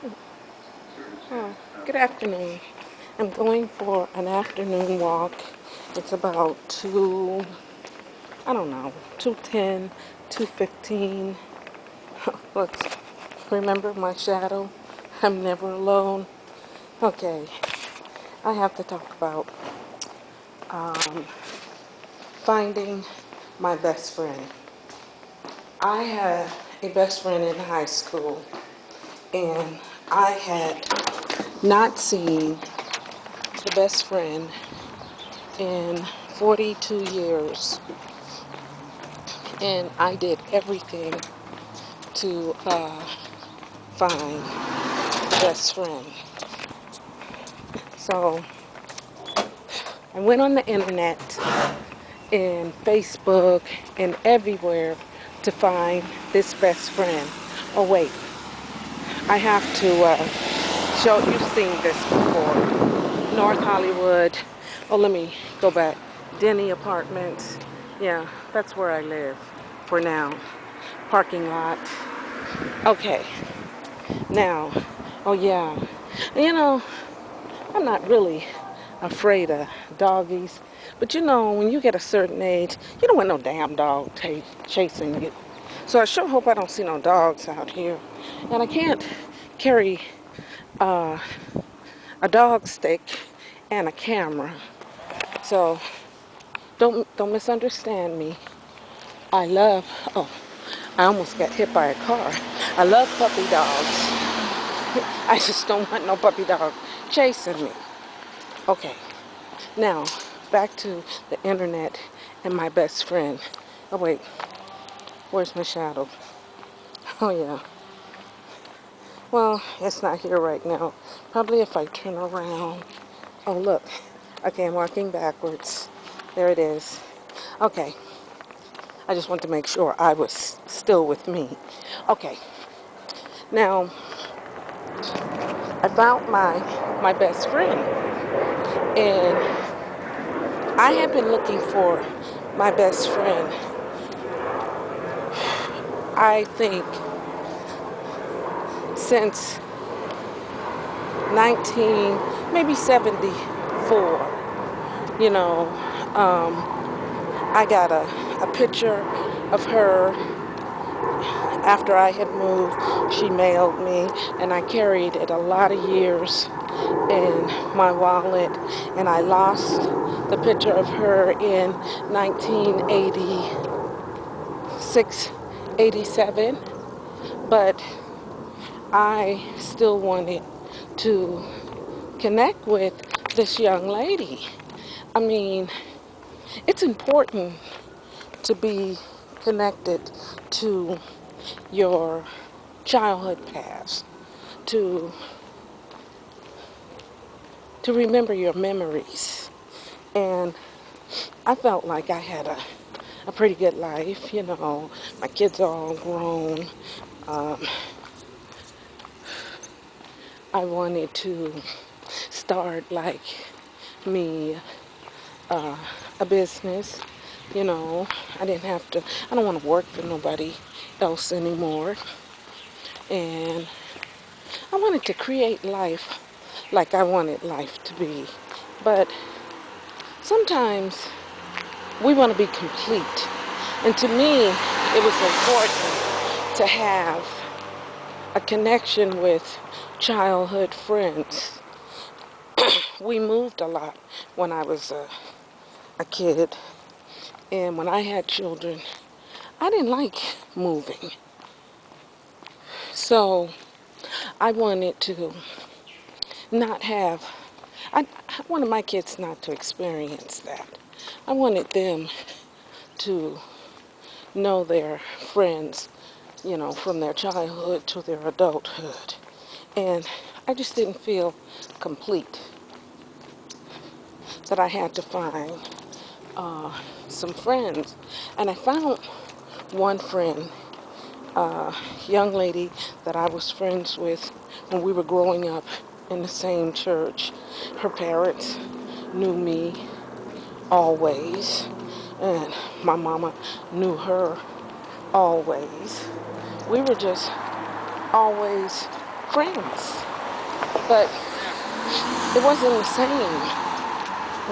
Oh, good afternoon. I'm going for an afternoon walk. It's about I don't know, 2:10, 2:15. Look, remember my shadow? I'm never alone. Okay, I have to talk about finding my best friend. I had a best friend in high school, and I had not seen the best friend in 42 years, and I did everything to find the best friend. So I went on the internet and Facebook and everywhere to find this best friend. Oh wait, I have to show you've seen this before. North Hollywood. Oh, let me go back. Denny Apartments. Yeah, that's where I live for now. Parking lot. Okay, now, oh yeah, you know, I'm not really afraid of doggies, but when you get a certain age, you don't want no damn dog chasing you. So I sure hope I don't see no dogs out here. And I can't carry uh, a dog stick and a camera. So don't misunderstand me. I love, oh, I almost got hit by a car. I love puppy dogs. I just don't want no puppy dog chasing me. Okay, now back to the internet and my best friend. Oh wait, where's my shadow? Oh yeah. Well, it's not here right now. Probably if I turn around. Oh look. Okay, I'm walking backwards. There it is. Okay. I just want to make sure I was still with me. Okay. Now I found my best friend, and I have been looking for my best friend, I think, since maybe 74. You know, I got a picture of her after I had moved. She mailed me, and I carried it a lot of years in my wallet, and I lost the picture of her in 1986, 87, but I still wanted to connect with this young lady. I mean, it's important to be connected to your childhood past, to remember your memories. And I felt like I had a pretty good life. My kids are all grown. Um, I wanted to start like me a business. I didn't have to, I don't want to work for nobody else anymore. And I wanted to create life like I wanted life to be. But sometimes we want to be complete. And to me, it was important to have a connection with childhood friends. We moved a lot when I was a kid. And when I had children, I didn't like moving. So I wanted to not have, I wanted my kids not to experience that. I wanted them to know their friends, from their childhood to their adulthood. And I just didn't feel complete, that I had to find some friends. And I found one friend, young lady that I was friends with when we were growing up in the same church. Her parents knew me always, and my mama knew her always. We were just always friends. But it wasn't the same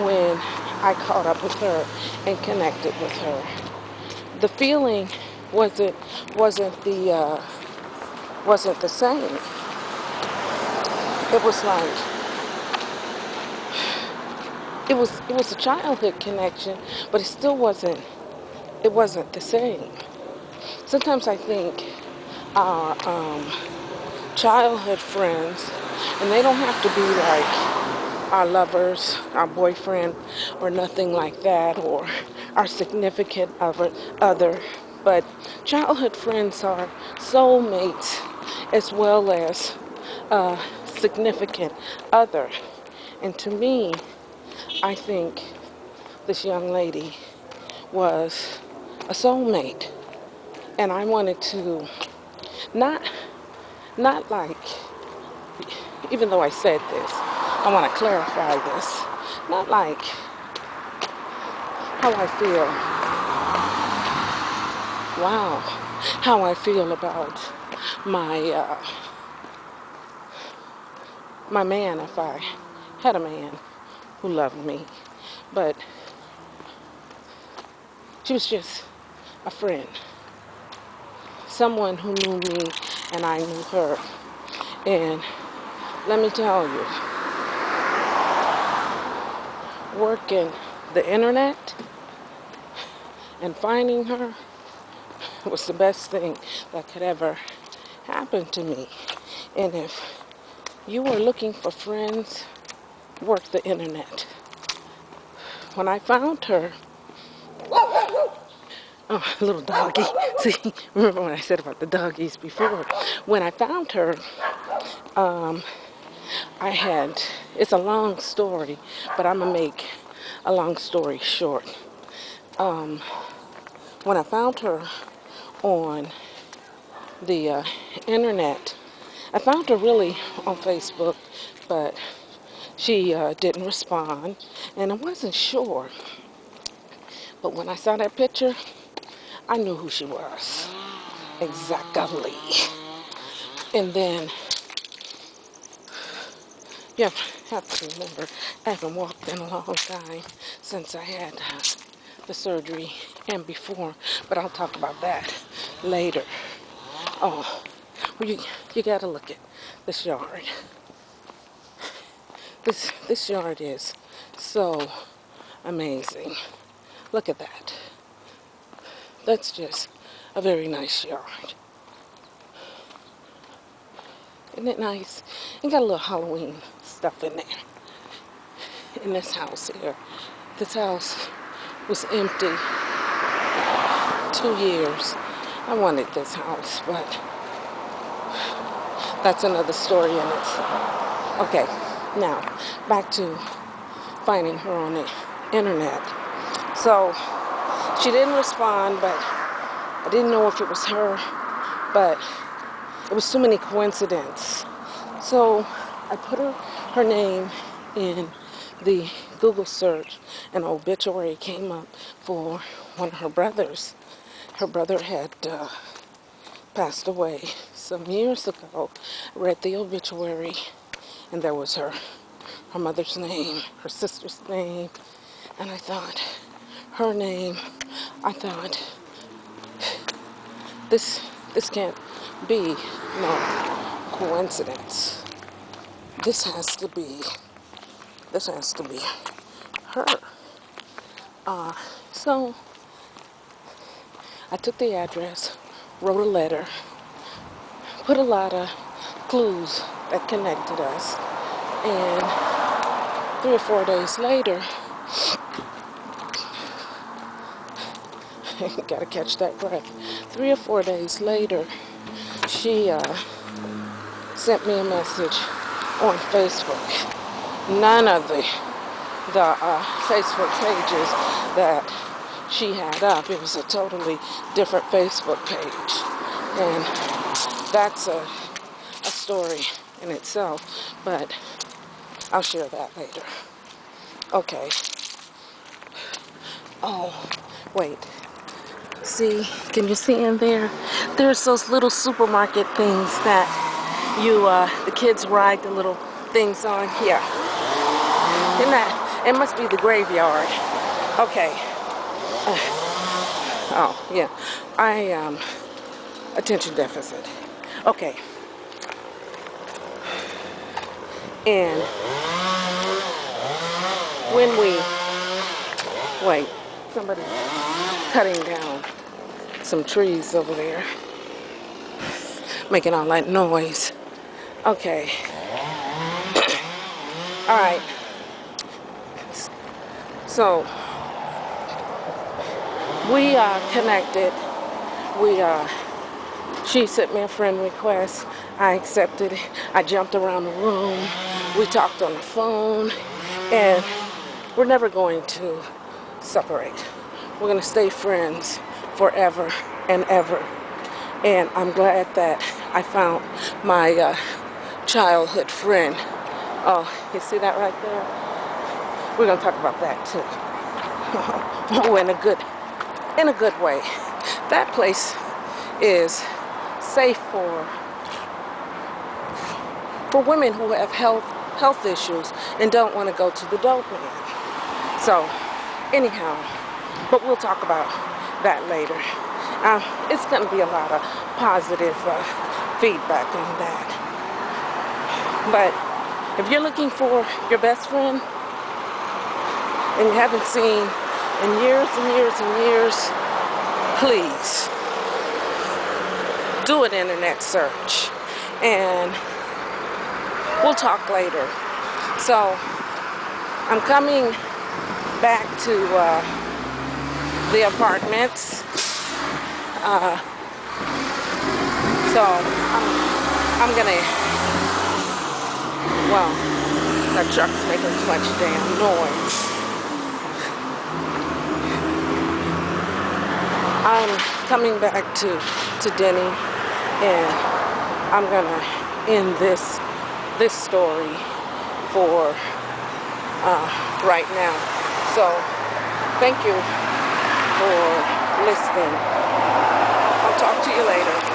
when I caught up with her and connected with her. The feeling wasn't the wasn't the same. It was like it was a childhood connection, but it still wasn't. It wasn't the same. Sometimes I think our childhood friends, and they don't have to be like our lovers, our boyfriend, or nothing like that, or our significant other, but childhood friends are soulmates as well as significant other. And to me, I think this young lady was a soulmate, and I wanted to not like, even though I said this, I want to clarify this, not like how I feel, wow, how I feel about my my man, if I had a man who loved me, but she was just a friend, someone who knew me and I knew her. And let me tell you, working the internet and finding her was the best thing that could ever happen to me. And if you were looking for friends, work the internet. When I found her, oh, little doggy. See, remember what I said about the doggies before? When I found her, it's a long story, but I'm going to make a long story short. When I found her on the internet, I found her really on Facebook, but she didn't respond, and I wasn't sure. But when I saw that picture, I knew who she was. Exactly. And then, you have to remember, I haven't walked in a long time since I had the surgery and before, but I'll talk about that later. Oh, well, you gotta look at this yard. This yard is so amazing. Look at that. That's just a very nice yard. Isn't it nice? It got a little Halloween stuff in there. In this house here. This house was empty 2 years. I wanted this house, but that's another story in itself. Okay, now back to finding her on the internet. So she didn't respond, but I didn't know if it was her, but it was too many coincidences. So I put her name in the Google search, and an obituary came up for one of her brothers. Her brother had passed away some years ago. I read the obituary, and there was her mother's name, her sister's name, and I thought, her name, I thought, this can't be no coincidence. This has to be her. So I took the address, wrote a letter, put a lot of clues that connected us, and 3 or 4 days later, gotta catch that breath. 3 or 4 days later, she sent me a message on Facebook. None of the Facebook pages that she had up. It was a totally different Facebook page, and that's a story in itself. But I'll share that later. Okay. Oh, wait. See, can you see in there? There's those little supermarket things that the kids ride the little things on here. Isn't that, it must be the graveyard. Okay. Oh, yeah. Attention deficit. Okay. And when wait, somebody's cutting down some trees over there, making all that noise. Okay. All right. So we connected. She sent me a friend request. I accepted it. I jumped around the room. We talked on the phone, and we're never going to separate. We're going to stay friends forever and ever. And I'm glad that I found my childhood friend. Oh, you see that right there? We're going to talk about that too. Oh, in a good way. That place is safe for women who have health issues and don't want to go to the dope man. So, anyhow, but we'll talk about that later. It's going to be a lot of positive feedback on that. But if you're looking for your best friend and you haven't seen in years and years and years, please do an internet search, and we'll talk later. So I'm coming back to the apartments. So I'm gonna, well, that truck's making too much damn noise. I'm coming back to Denny, and I'm gonna end this story for right now. So thank you for listening. I'll talk to you later.